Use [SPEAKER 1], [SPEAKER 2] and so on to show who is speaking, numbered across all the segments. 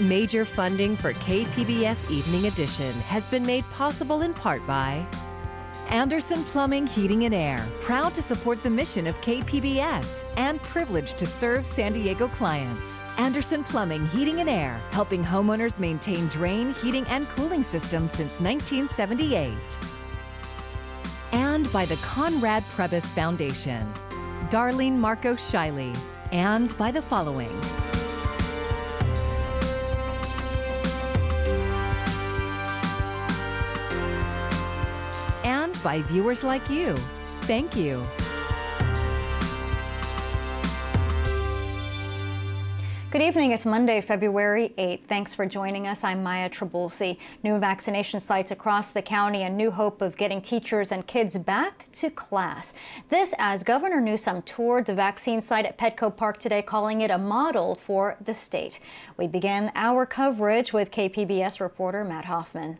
[SPEAKER 1] Major funding for KPBS Evening Edition has been made possible in part by Anderson Plumbing, Heating and Air, proud to support the mission of KPBS and privileged to serve San Diego clients. Anderson Plumbing, Heating and Air, helping homeowners maintain drain, heating, and cooling systems since 1978. And by the Conrad Prebys Foundation, Darlene Marco Shiley, and by the following. And by viewers like you. Thank you.
[SPEAKER 2] Good evening. It's Monday, February 8th. Thanks for joining us. I'm Maya Trabulsi. New vaccination sites across the county, a new hope of getting teachers and kids back to class. This as Governor Newsom toured the vaccine site at Petco Park today, calling it a model for the state. We begin our coverage with KPBS reporter Matt Hoffman.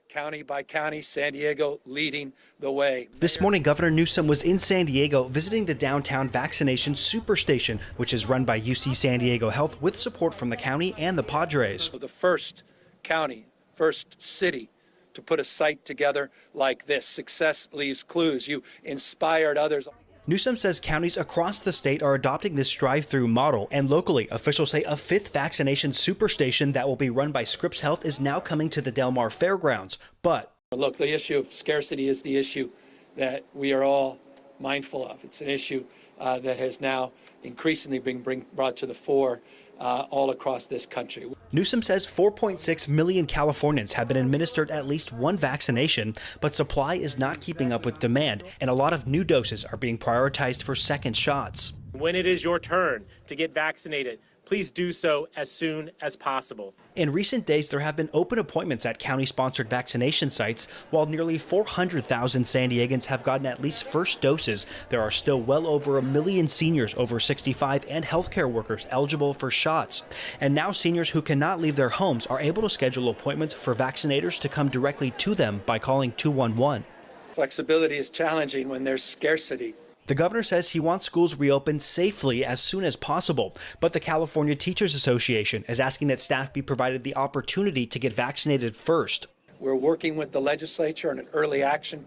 [SPEAKER 3] County by county, San Diego leading the way.
[SPEAKER 4] This morning, Governor Newsom was in San Diego visiting the downtown vaccination superstation, which is run by UC San Diego Health with support from the county and the Padres.
[SPEAKER 3] The first county, first city to put a site together like this. Success leaves clues. You inspired others.
[SPEAKER 4] Newsom says counties across the state are adopting this drive-through model, and locally, officials say a fifth vaccination superstation that will be run by Scripps Health is now coming to the Del Mar Fairgrounds. But
[SPEAKER 3] look, the issue of scarcity is the issue that we are all mindful of. It's an issue that has now increasingly been brought to the fore all across this country.
[SPEAKER 4] Newsom says 4.6 million Californians have been administered at least one vaccination, but supply is not keeping up with demand, and a lot of new doses are being prioritized for second shots.
[SPEAKER 5] When it is your turn to get vaccinated, please do so as soon as possible.
[SPEAKER 4] In recent days, there have been open appointments at county-sponsored vaccination sites. While nearly 400,000 San Diegans have gotten at least first doses, there are still well over 1 million seniors over 65 and healthcare workers eligible for shots. And now seniors who cannot leave their homes are able to schedule appointments for vaccinators to come directly to them by calling 211.
[SPEAKER 3] Flexibility is challenging when there's scarcity.
[SPEAKER 4] The governor says he wants schools reopened safely as soon as possible, but the California Teachers Association is asking that staff be provided the opportunity to get vaccinated first.
[SPEAKER 3] We're working with the legislature on an early action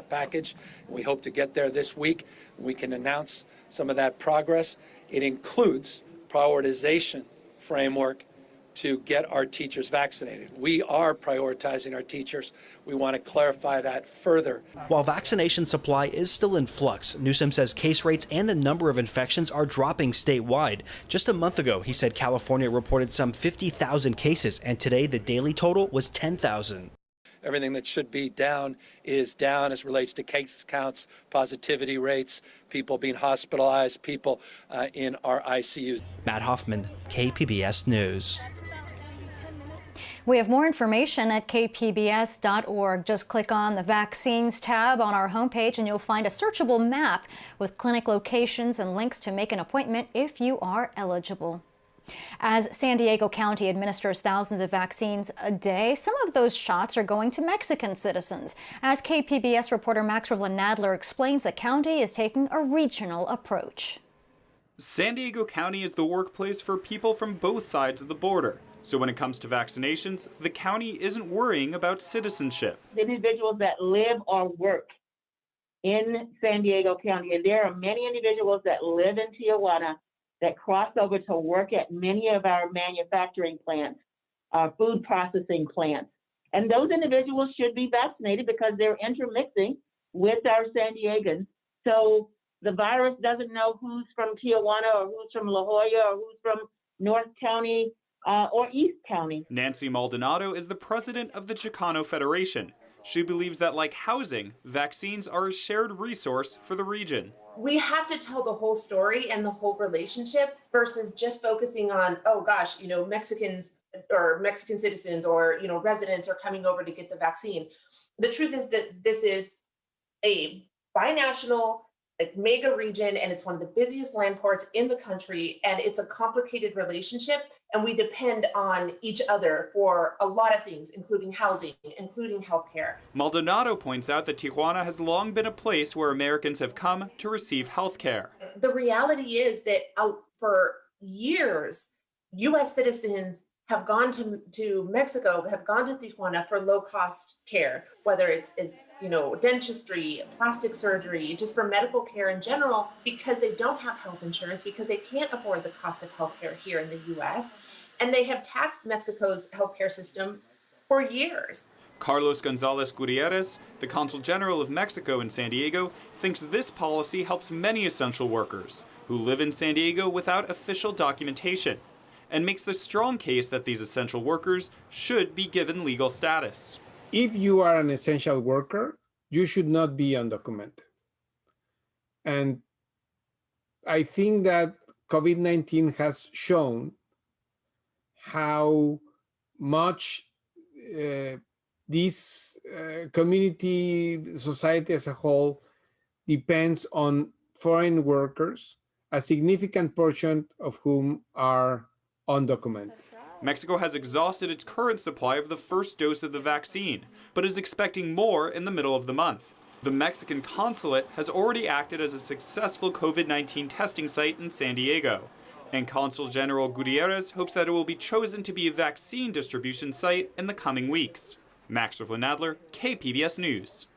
[SPEAKER 3] package. We hope to get there this week. We can announce some of that progress. It includes prioritization framework to get our teachers vaccinated. We are prioritizing our teachers. We want to clarify that further.
[SPEAKER 4] While vaccination supply is still in flux, Newsom says case rates and the number of infections are dropping statewide. Just a month ago, he said California reported some 50,000 cases, and today the daily total was 10,000.
[SPEAKER 3] Everything that should be down is down as relates to case counts, positivity rates, people being hospitalized, people in our ICUs.
[SPEAKER 4] Matt Hoffman, KPBS News.
[SPEAKER 2] We have more information at kpbs.org. Just click on the Vaccines tab on our homepage and you'll find a searchable map with clinic locations and links to make an appointment if you are eligible. As San Diego County administers thousands of vaccines a day, some of those shots are going to Mexican citizens. As KPBS reporter Maxwell Nadler explains, the county is taking a regional approach.
[SPEAKER 6] San Diego County is the workplace for people from both sides of the border. So when it comes to vaccinations, the county isn't worrying about citizenship.
[SPEAKER 7] The individuals that live or work in San Diego County, and there are many individuals that live in Tijuana that cross over to work at many of our manufacturing plants, our food processing plants. And those individuals should be vaccinated because they're intermixing with our San Diegans. So the virus doesn't know who's from Tijuana or who's from La Jolla or who's from North County or East County.
[SPEAKER 6] Nancy Maldonado is the president of the Chicano Federation. She believes that, like housing, vaccines are a shared resource for the region.
[SPEAKER 8] We have to tell the whole story and the whole relationship versus just focusing on, oh gosh, Mexicans or Mexican citizens or, residents are coming over to get the vaccine. The truth is that this is a binational mega region, and it's one of the busiest land ports in the country, and it's a complicated relationship, and we depend on each other for a lot of things, including housing, including healthcare.
[SPEAKER 6] Maldonado points out that Tijuana has long been a place where Americans have come to receive healthcare.
[SPEAKER 8] The reality is that for years, U.S. citizens have gone to Mexico, have gone to Tijuana for low-cost care, whether it's dentistry, plastic surgery, just for medical care in general, because they don't have health insurance, because they can't afford the cost of healthcare here in the U.S., and they have taxed Mexico's healthcare system for years.
[SPEAKER 6] Carlos Gonzalez Gutierrez, the Consul General of Mexico in San Diego, thinks this policy helps many essential workers who live in San Diego without official documentation, and makes the strong case that these essential workers should be given legal status.
[SPEAKER 9] If you are an essential worker, you should not be undocumented. And I think that COVID-19 has shown how much this community, society as a whole, depends on foreign workers, a significant portion of whom are undocumented.
[SPEAKER 6] Mexico has exhausted its current supply of the first dose of the vaccine, but is expecting more in the middle of the month. The Mexican consulate has already acted as a successful COVID-19 testing site in San Diego, and Consul General Gutierrez hopes that it will be chosen to be a vaccine distribution site in the coming weeks. Max Nadler, KPBS News.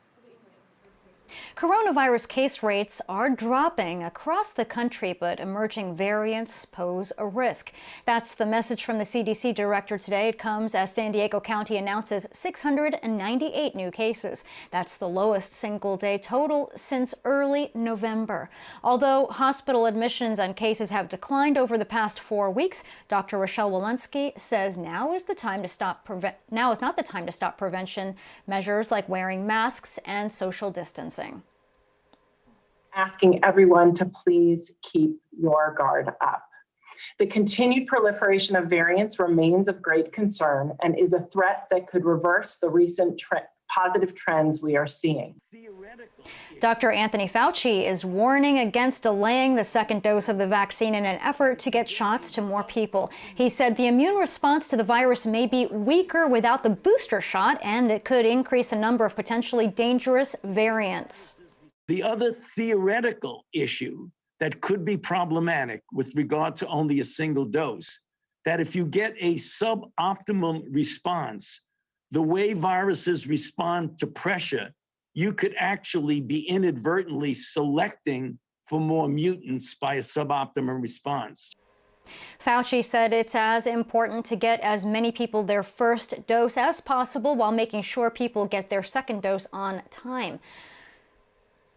[SPEAKER 2] Coronavirus case rates are dropping across the country, but emerging variants pose a risk. That's the message from the CDC director today. It comes as San Diego County announces 698 new cases. That's the lowest single-day total since early November. Although hospital admissions and cases have declined over the past 4 weeks, Dr. Rochelle Walensky says now is not the time to stop prevention measures like wearing masks and social distancing.
[SPEAKER 10] Asking everyone to please keep your guard up. The continued proliferation of variants remains of great concern and is a threat that could reverse the recent positive trends we are seeing.
[SPEAKER 2] Dr. Anthony Fauci is warning against delaying the second dose of the vaccine in an effort to get shots to more people. He said the immune response to the virus may be weaker without the booster shot, and it could increase the number of potentially dangerous variants.
[SPEAKER 11] The other theoretical issue that could be problematic with regard to only a single dose, that if you get a suboptimum response, the way viruses respond to pressure, you could actually be inadvertently selecting for more mutants by a suboptimum response.
[SPEAKER 2] Fauci said it's as important to get as many people their first dose as possible while making sure people get their second dose on time.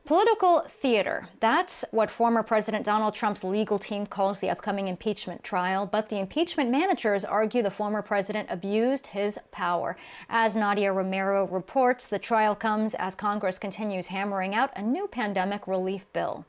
[SPEAKER 2] Political theater. That's what former President Donald Trump's legal team calls the upcoming impeachment trial, but the impeachment managers argue the former president abused his power. As Nadia Romero reports, the trial comes as Congress continues hammering out a new pandemic relief bill.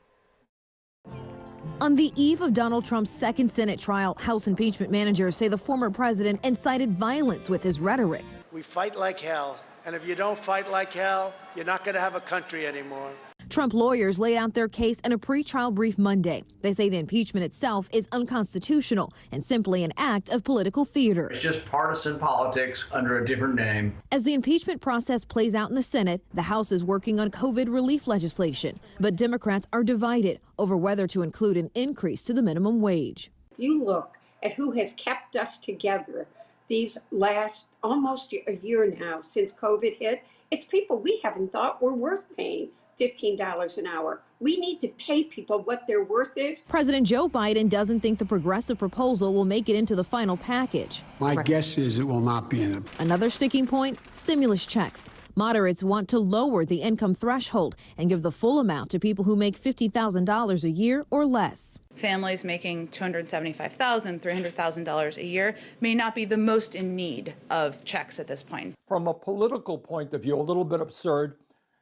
[SPEAKER 12] On the eve of Donald Trump's second Senate trial, House impeachment managers say the former president incited violence with his rhetoric.
[SPEAKER 13] We fight like hell, and if you don't fight like hell, you're not going to have a country anymore.
[SPEAKER 12] Trump lawyers laid out their case in a pretrial brief Monday. They say the impeachment itself is unconstitutional and simply an act of political theater.
[SPEAKER 14] It's just partisan politics under a different name.
[SPEAKER 12] As the impeachment process plays out in the Senate, the House is working on COVID relief legislation, but Democrats are divided over whether to include an increase to the minimum wage.
[SPEAKER 15] If you look at who has kept us together these last almost a year now since COVID hit, it's people we haven't thought were worth paying $15 an hour. We need to pay people what their worth is.
[SPEAKER 12] President Joe Biden doesn't think the progressive proposal will make it into the final package.
[SPEAKER 16] My guess is it will not be in it.
[SPEAKER 12] Another sticking point, stimulus checks. Moderates want to lower the income threshold and give the full amount to people who make $50,000 a year or less.
[SPEAKER 17] Families making $275,000, $300,000 a year may not be the most in need of checks at this point.
[SPEAKER 18] From a political point of view, a little bit absurd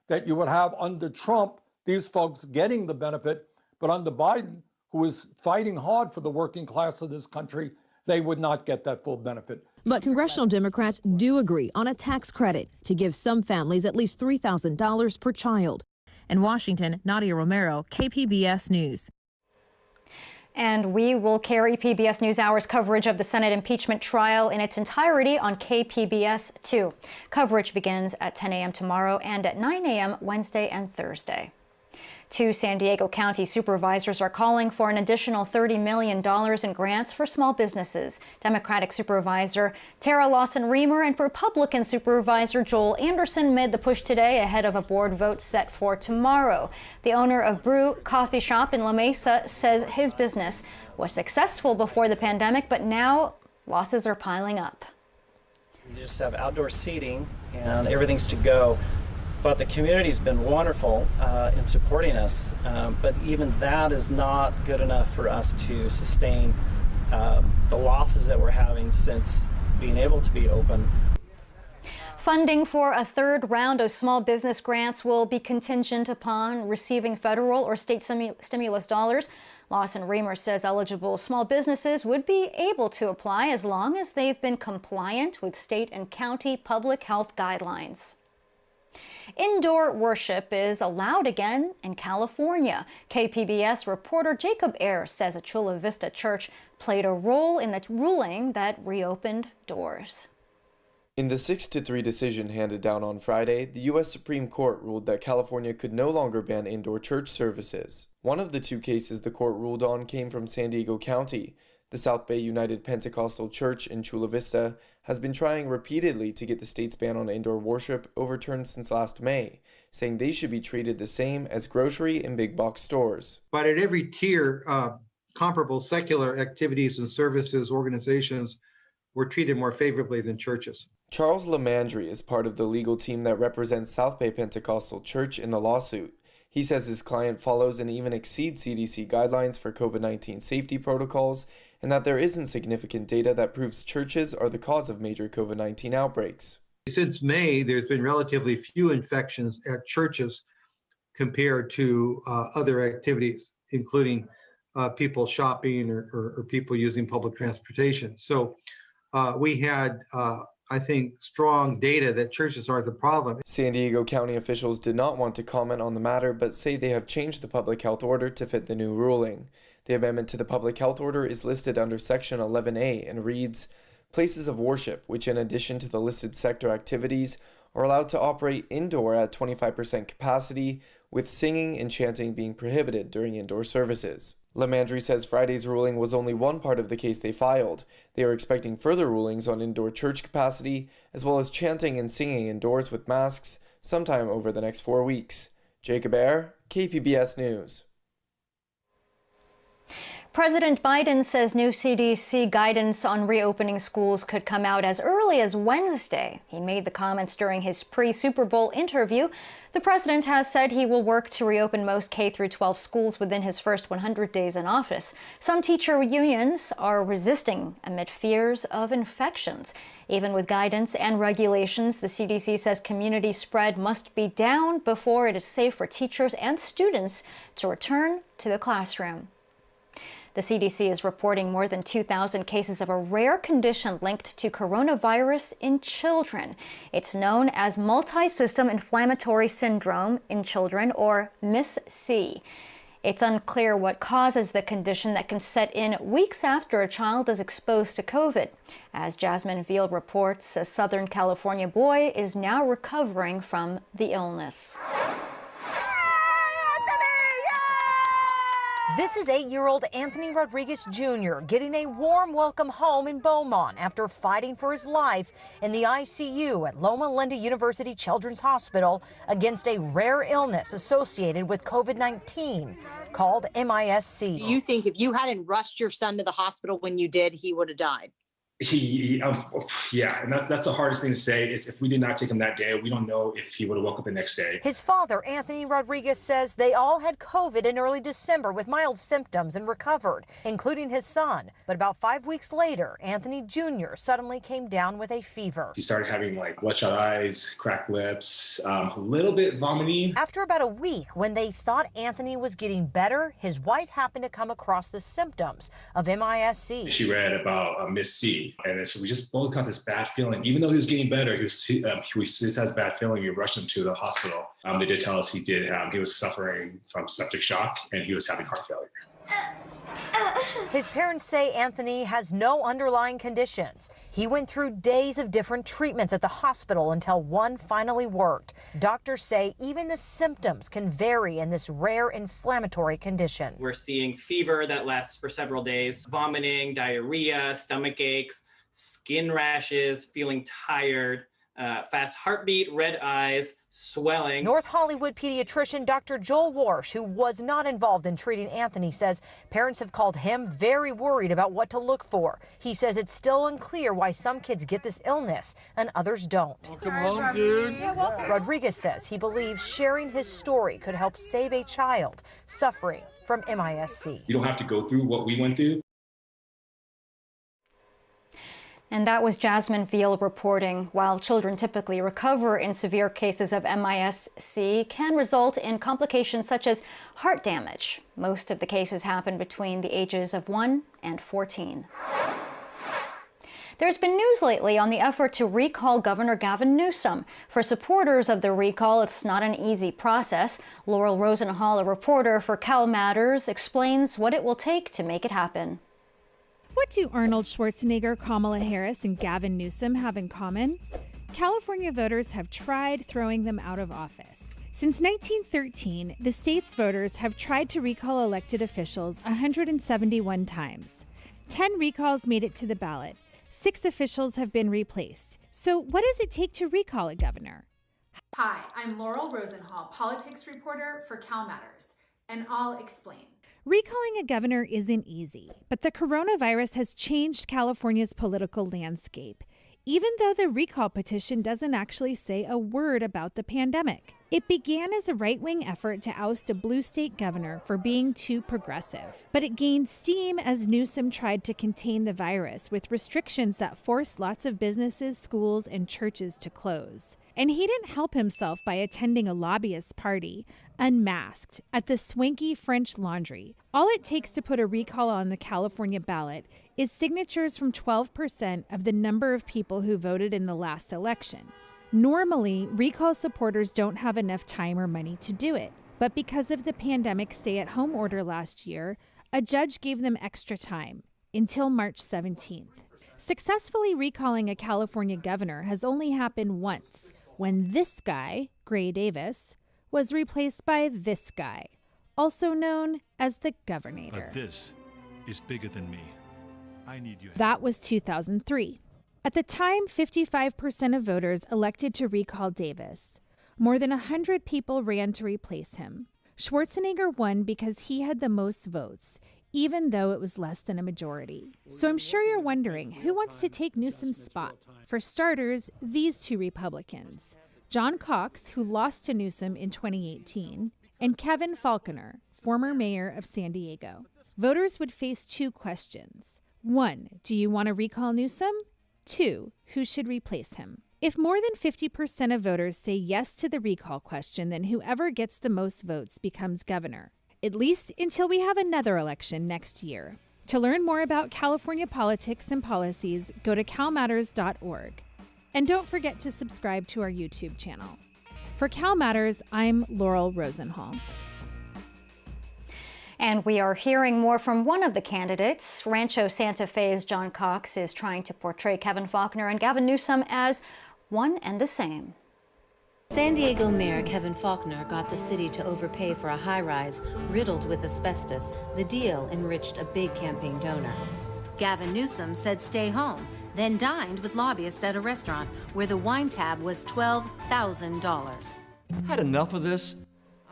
[SPEAKER 18] that you would have under Trump these folks getting the benefit, but under Biden, who is fighting hard for the working class of this country, they would not get that full benefit.
[SPEAKER 12] But congressional Democrats do agree on a tax credit to give some families at least $3,000 per child. In Washington, Nadia Romero, KPBS News.
[SPEAKER 2] And we will carry PBS NewsHour's coverage of the Senate impeachment trial in its entirety on KPBS2. Coverage begins at 10 a.m. tomorrow and at 9 a.m. Wednesday and Thursday. Two San Diego County supervisors are calling for an additional $30 million in grants for small businesses. Democratic Supervisor Tara Lawson-Remer and Republican Supervisor Joel Anderson made the push today ahead of a board vote set for tomorrow. The owner of Brew Coffee Shop in La Mesa says his business was successful before the pandemic, but now losses are piling up.
[SPEAKER 19] We just have outdoor seating and everything's to go. But the community's been wonderful in supporting us. But even that is not good enough for us to sustain the losses that we're having since being able to be open.
[SPEAKER 2] Funding for a third round of small business grants will be contingent upon receiving federal or state stimulus dollars. Lawson-Remer says eligible small businesses would be able to apply as long as they've been compliant with state and county public health guidelines. Indoor worship is allowed again in California. KPBS reporter Jacob Ayers says a Chula Vista church played a role in the ruling that reopened doors.
[SPEAKER 20] In the 6-3 decision handed down on Friday, the U.S. Supreme Court ruled that California could no longer ban indoor church services. One of the two cases the court ruled on came from San Diego County. The South Bay United Pentecostal Church in Chula Vista has been trying repeatedly to get the state's ban on indoor worship overturned since last May, saying they should be treated the same as grocery and big box stores.
[SPEAKER 21] But at every tier, comparable secular activities and services organizations were treated more favorably than churches.
[SPEAKER 20] Charles Lamandry is part of the legal team that represents South Bay Pentecostal Church in the lawsuit. He says his client follows and even exceeds CDC guidelines for COVID-19 safety protocols, and that there isn't significant data that proves churches are the cause of major COVID-19 outbreaks.
[SPEAKER 21] Since May, there's been relatively few infections at churches compared to other activities, including people shopping or people using public transportation. So we had I think, strong data that churches are the problem.
[SPEAKER 20] San Diego County officials did not want to comment on the matter, but say they have changed the public health order to fit the new ruling. The amendment to the public health order is listed under Section 11A and reads, "Places of worship, which in addition to the listed sector activities, are allowed to operate indoor at 25% capacity, with singing and chanting being prohibited during indoor services." Lamandry says Friday's ruling was only one part of the case they filed. They are expecting further rulings on indoor church capacity, as well as chanting and singing indoors with masks, sometime over the next 4 weeks. Jacob Ayers, KPBS News.
[SPEAKER 2] President Biden says new CDC guidance on reopening schools could come out as early as Wednesday. He made the comments during his pre-Super Bowl interview. The president has said he will work to reopen most K-12 schools within his first 100 days in office. Some teacher unions are resisting amid fears of infections. Even with guidance and regulations, the CDC says community spread must be down before it is safe for teachers and students to return to the classroom. The CDC is reporting more than 2,000 cases of a rare condition linked to coronavirus in children. It's known as multi-system inflammatory syndrome in children, or MIS-C. It's unclear what causes the condition that can set in weeks after a child is exposed to COVID. As Jasmine Veal reports, a Southern California boy is now recovering from the illness.
[SPEAKER 22] This is 8-year-old Anthony Rodriguez Jr. getting a warm welcome home in Beaumont after fighting for his life in the ICU at Loma Linda University Children's Hospital against a rare illness associated with COVID-19 called MIS-C.
[SPEAKER 23] Do you think if you hadn't rushed your son to the hospital when you did, he would have died?
[SPEAKER 24] Yeah, and that's the hardest thing to say is if we did not take him that day, we don't know if he would have woke up the next day.
[SPEAKER 22] His father, Anthony Rodriguez, says they all had COVID in early December with mild symptoms and recovered, including his son. But about 5 weeks later, Anthony Jr. suddenly came down with a fever.
[SPEAKER 24] He started having like bloodshot eyes, cracked lips, a little bit vomiting.
[SPEAKER 22] After about a week, when they thought Anthony was getting better, his wife happened to come across the symptoms of MIS-C.
[SPEAKER 24] She read about MIS-C. And then so we just both got this bad feeling. Even though he was getting better, he just has bad feeling. We rushed him to the hospital. They did tell us he was suffering from septic shock and he was having heart failure.
[SPEAKER 22] His parents say Anthony has no underlying conditions. He went through days of different treatments at the hospital until one finally worked. Doctors say even the symptoms can vary in this rare inflammatory condition.
[SPEAKER 1] We're seeing fever that lasts for several days, vomiting, diarrhea, stomach aches, skin rashes, feeling tired, fast heartbeat, red eyes, swelling.
[SPEAKER 22] North Hollywood pediatrician Dr. Joel Warsh, who was not involved in treating Anthony, says parents have called him very worried about what to look for. He says it's still unclear why some kids get this illness and others don't.
[SPEAKER 18] Welcome home, dude.
[SPEAKER 22] Rodriguez says he believes sharing his story could help save a child suffering from MIS-C.
[SPEAKER 24] You don't have to go through what we went through.
[SPEAKER 2] And that was Jasmine Veal reporting. While children typically recover in severe cases of MIS-C, can result in complications such as heart damage. Most of the cases happen between the ages of 1 and 14. There's been news lately on the effort to recall Governor Gavin Newsom. For supporters of the recall, it's not an easy process. Laurel Rosenhall, a reporter for Cal Matters, explains what it will take to make it happen.
[SPEAKER 3] What do Arnold Schwarzenegger, Kamala Harris, and Gavin Newsom have in common? California voters have tried throwing them out of office. Since 1913, the state's voters have tried to recall elected officials 171 times. 10 recalls made it to the ballot. 6 officials have been replaced. So what does it take to recall a governor?
[SPEAKER 4] Hi, I'm Laurel Rosenhall, politics reporter for Cal Matters, and I'll explain.
[SPEAKER 3] Recalling a governor isn't easy, but the coronavirus has changed California's political landscape, even though the recall petition doesn't actually say a word about the pandemic. It began as a right-wing effort to oust a blue state governor for being too progressive, but it gained steam as Newsom tried to contain the virus with restrictions that forced lots of businesses, schools, and churches to close. And he didn't help himself by attending a lobbyist party, unmasked, at the swanky French Laundry. All it takes to put a recall on the California ballot is signatures from 12% of the number of people who voted in the last election. Normally, recall supporters don't have enough time or money to do it. But because of the pandemic stay-at-home order last year, a judge gave them extra time, until March 17th. Successfully recalling a California governor has only happened once, when this guy, Gray Davis, was replaced by this guy, also known as the Governator.
[SPEAKER 5] But this is bigger than me. I need you.
[SPEAKER 3] That was 2003. At the time, 55% of voters elected to recall Davis. More than 100 people ran to replace him. Schwarzenegger won because he had the most votes, even though it was less than a majority. So I'm sure you're wondering, who wants to take Newsom's spot? For starters, these 2 Republicans, John Cox, who lost to Newsom in 2018, and Kevin Faulconer, former mayor of San Diego. Voters would face 2 questions. 1, do you want to recall Newsom? 2, who should replace him? If more than 50% of voters say yes to the recall question, then whoever gets the most votes becomes governor. At least until we have another election next year. To learn more about California politics and policies, go to calmatters.org. And don't forget to subscribe to our YouTube channel. For Cal Matters, I'm Laurel Rosenhall.
[SPEAKER 2] And we are hearing more from one of the candidates. Rancho Santa Fe's John Cox is trying to portray Kevin Faulconer and Gavin Newsom as one and the same.
[SPEAKER 25] San Diego Mayor Kevin Faulconer got the city to overpay for a high-rise riddled with asbestos. The deal enriched a big campaign donor. Gavin Newsom said stay home, then dined with lobbyists at a restaurant where the wine tab was $12,000.
[SPEAKER 26] Had enough of this.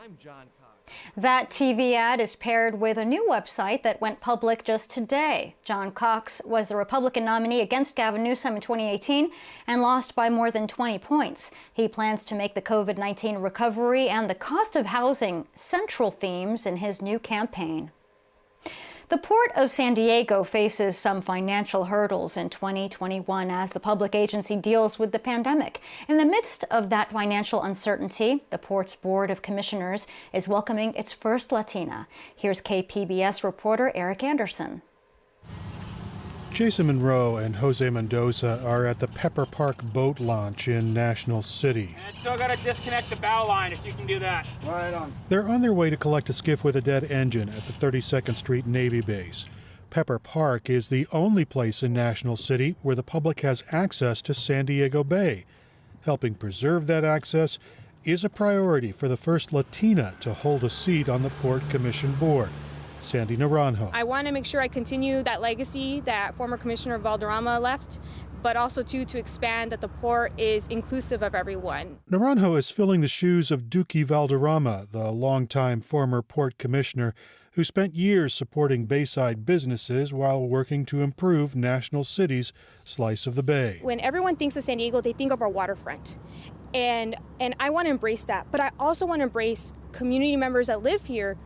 [SPEAKER 26] I'm John Cox.
[SPEAKER 2] That TV ad is paired with a new website that went public just today. John Cox was the Republican nominee against Gavin Newsom in 2018 and lost by more than 20 points. He plans to make the COVID-19 recovery and the cost of housing central themes in his new campaign. The Port of San Diego faces some financial hurdles in 2021 as the public agency deals with the pandemic. In the midst of that financial uncertainty, the Port's Board of Commissioners is welcoming its first Latina. Here's KPBS reporter Eric Anderson.
[SPEAKER 6] Jason Monroe and Jose Mendoza are at the Pepper Park boat launch in National City.
[SPEAKER 7] And still got to disconnect the bow line if you can do that. Right on.
[SPEAKER 6] They're on their way to collect a skiff with a dead engine at the 32nd Street Navy base. Pepper Park is the only place in National City where the public has access to San Diego Bay. Helping preserve that access is a priority for the first Latina to hold a seat on the Port Commission board. Sandy Naranjo.
[SPEAKER 8] I want to make sure I continue that legacy that former Commissioner Valderrama left, but also to expand that the port is inclusive of everyone.
[SPEAKER 6] Naranjo is filling the shoes of Duque Valderrama, the longtime former port commissioner who spent years supporting Bayside businesses while working to improve National City's slice of the bay.
[SPEAKER 8] When everyone thinks of San Diego, they think of our waterfront. And I want to embrace that, but I also want to embrace community members that live here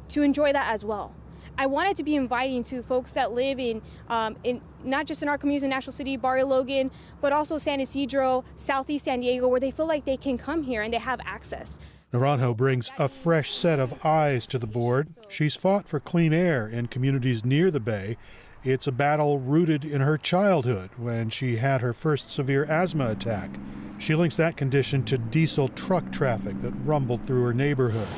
[SPEAKER 8] to enjoy that as well. I want it to be inviting to folks that live in not just in our communities in National City, Barrio Logan, but also San Isidro, Southeast San Diego, where they feel like they can come here and they have access.
[SPEAKER 6] Naranjo brings a fresh set of eyes to the board. She's fought for clean air in communities near the bay. It's a battle rooted in her childhood when she had her first severe asthma attack. She links that condition to diesel truck traffic that rumbled through her neighborhood.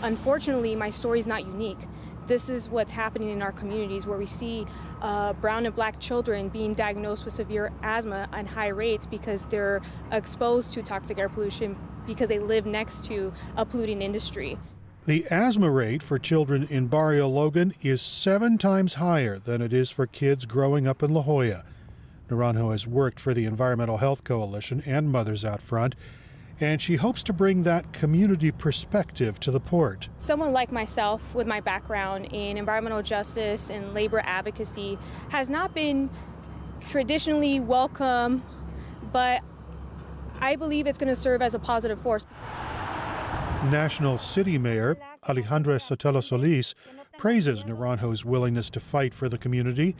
[SPEAKER 8] Unfortunately, my story is not unique. This is what's happening in our communities where we see brown and black children being diagnosed with severe asthma on high rates because they're exposed to toxic air pollution because they live next to a polluting industry.
[SPEAKER 6] The asthma rate for children in Barrio Logan is 7 times higher than it is for kids growing up in La Jolla. Naranjo has worked for the Environmental Health Coalition and Mothers Out Front, and she hopes to bring that community perspective to the port.
[SPEAKER 8] Someone like myself with my background in environmental justice and labor advocacy has not been traditionally welcome, but I believe it's going to serve as a positive force.
[SPEAKER 6] National City Mayor Alejandra Sotelo Solis praises Naranjo's willingness to fight for the community,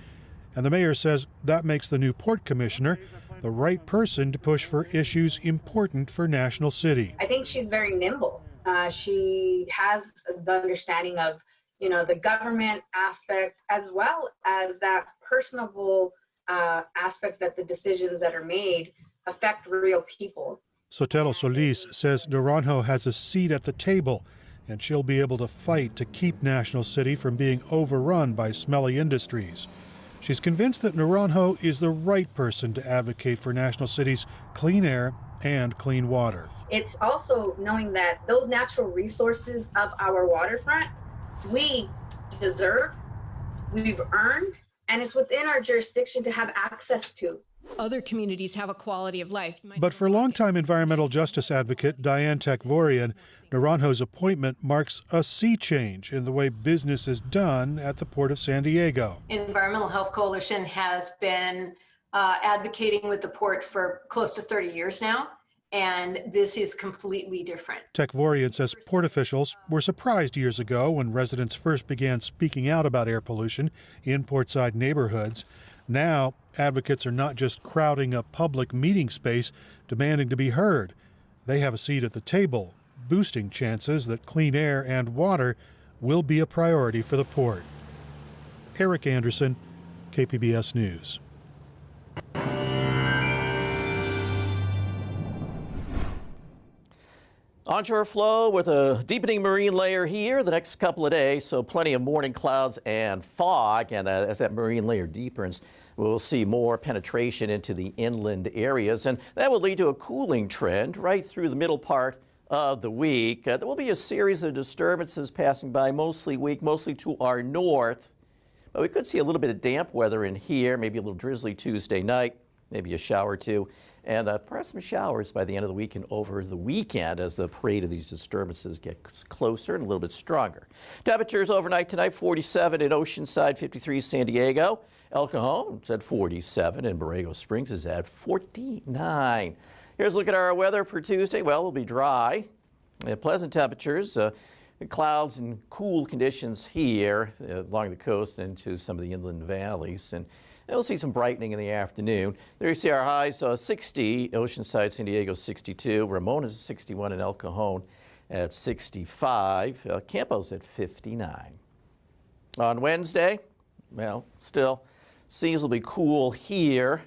[SPEAKER 6] and the mayor says that makes the new port commissioner the right person to push for issues important for National City.
[SPEAKER 9] I think she's very nimble. She has the understanding of, the government aspect as well as that personable aspect that the decisions that are made affect real people.
[SPEAKER 6] Sotelo Solis says Naranjo has a seat at the table, and she'll be able to fight to keep National City from being overrun by smelly industries. She's convinced that Naranjo is the right person to advocate for National City's clean air and clean water.
[SPEAKER 9] It's also knowing that those natural resources of our waterfront, we deserve, we've earned, and it's within our jurisdiction to have access to.
[SPEAKER 10] Other communities have a quality of life.
[SPEAKER 6] But for longtime environmental justice advocate Diane Takvorian, Naranjo's appointment marks a sea change in the way business is done at the Port of San Diego.
[SPEAKER 11] Environmental Health Coalition has been advocating with the port for close to 30 years now, and this is completely different.
[SPEAKER 6] Takvorian says port officials were surprised years ago when residents first began speaking out about air pollution in portside neighborhoods. Now, advocates are not just crowding up public meeting space, demanding to be heard. They have a seat at the table, boosting chances that clean air and water will be a priority for the port. Eric Anderson, KPBS News.
[SPEAKER 27] Onshore flow with a deepening marine layer here the next couple of days, so plenty of morning clouds and fog. And as that marine layer deepens, we'll see more penetration into the inland areas, and that will lead to a cooling trend right through the middle part of the week. There will be a series of disturbances passing by mostly to our north, but we could see a little bit of damp weather in here, maybe a little drizzly Tuesday night, maybe a shower or two. And perhaps some showers by the end of the week and over the weekend as the parade of these disturbances gets closer and a little bit stronger. Temperatures overnight tonight, 47 in Oceanside, 53 San Diego. El Cajon's at 47 and Borrego Springs is at 49. Here's a look at our weather for Tuesday. Well, it'll be dry, pleasant temperatures, clouds and cool conditions here along the coast and into some of the inland valleys. And we'll see some brightening in the afternoon. There you see our highs, 60, Oceanside, San Diego, 62. Ramona's 61 and El Cajon at 65. Campo's at 59. On Wednesday, well, still Seasonably cool here.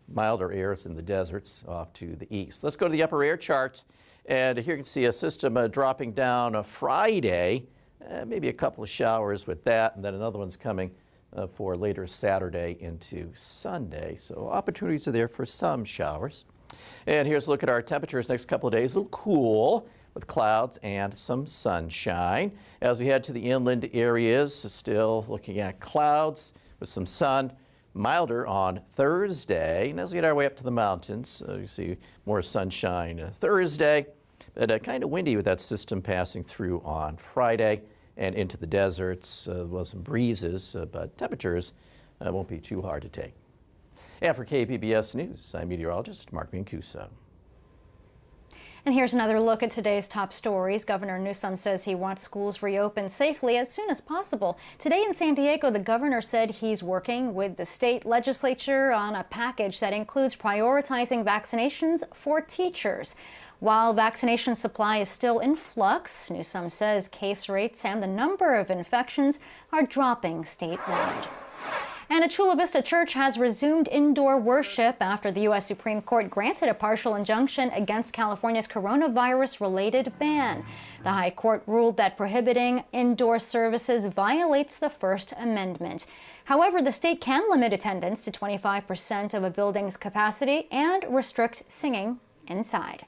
[SPEAKER 27] Milder air is in the deserts off to the east. Let's go to the upper air charts. And here you can see a system dropping down Friday. Maybe a couple of showers with that, and then another one's coming for later Saturday into Sunday. So opportunities are there for some showers. And here's a look at our temperatures next couple of days. A little cool with clouds and some sunshine. As we head to the inland areas, still looking at clouds with some sun. Milder on Thursday. And as we get our way up to the mountains, you see more sunshine Thursday. But kind of windy with that system passing through on Friday and into the deserts. Well, some breezes, but temperatures won't be too hard to take. And for KPBS News, I'm meteorologist Mark Mancuso.
[SPEAKER 2] And here's another look at today's top stories. Governor Newsom says he wants schools reopened safely as soon as possible. Today in San Diego, the governor said he's working with the state legislature on a package that includes prioritizing vaccinations for teachers. While vaccination supply is still in flux, Newsom says case rates and the number of infections are dropping statewide. And a Chula Vista church has resumed indoor worship after the U.S. Supreme Court granted a partial injunction against California's coronavirus-related ban. The High Court ruled that prohibiting indoor services violates the First Amendment. However, the state can limit attendance to 25% of a building's capacity and restrict singing inside.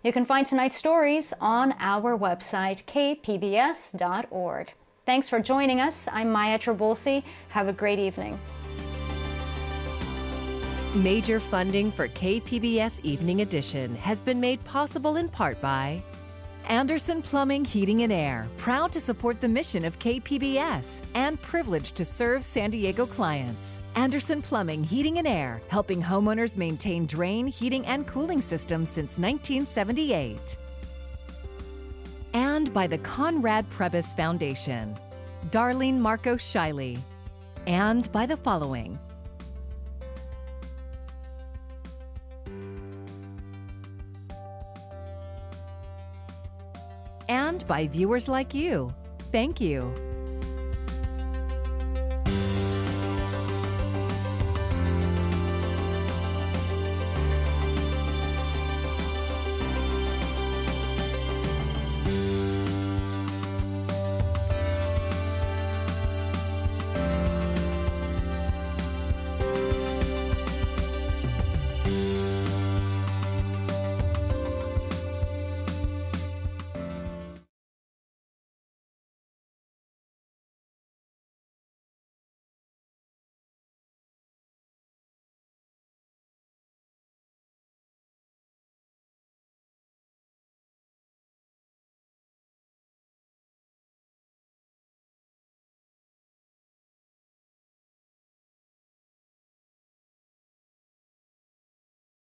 [SPEAKER 2] You can find tonight's stories on our website, kpbs.org. Thanks for joining us. I'm Maya Trabulsi. Have a great evening.
[SPEAKER 12] Major funding for KPBS Evening Edition has been made possible in part by Anderson Plumbing, Heating and Air, proud to support the mission of KPBS and privileged to serve San Diego clients. Anderson Plumbing, Heating and Air, helping homeowners maintain drain, heating, and cooling systems since 1978. And by the Conrad Prebys Foundation, Darlene Marcos Shiley, and by the following. And by viewers like you. Thank you.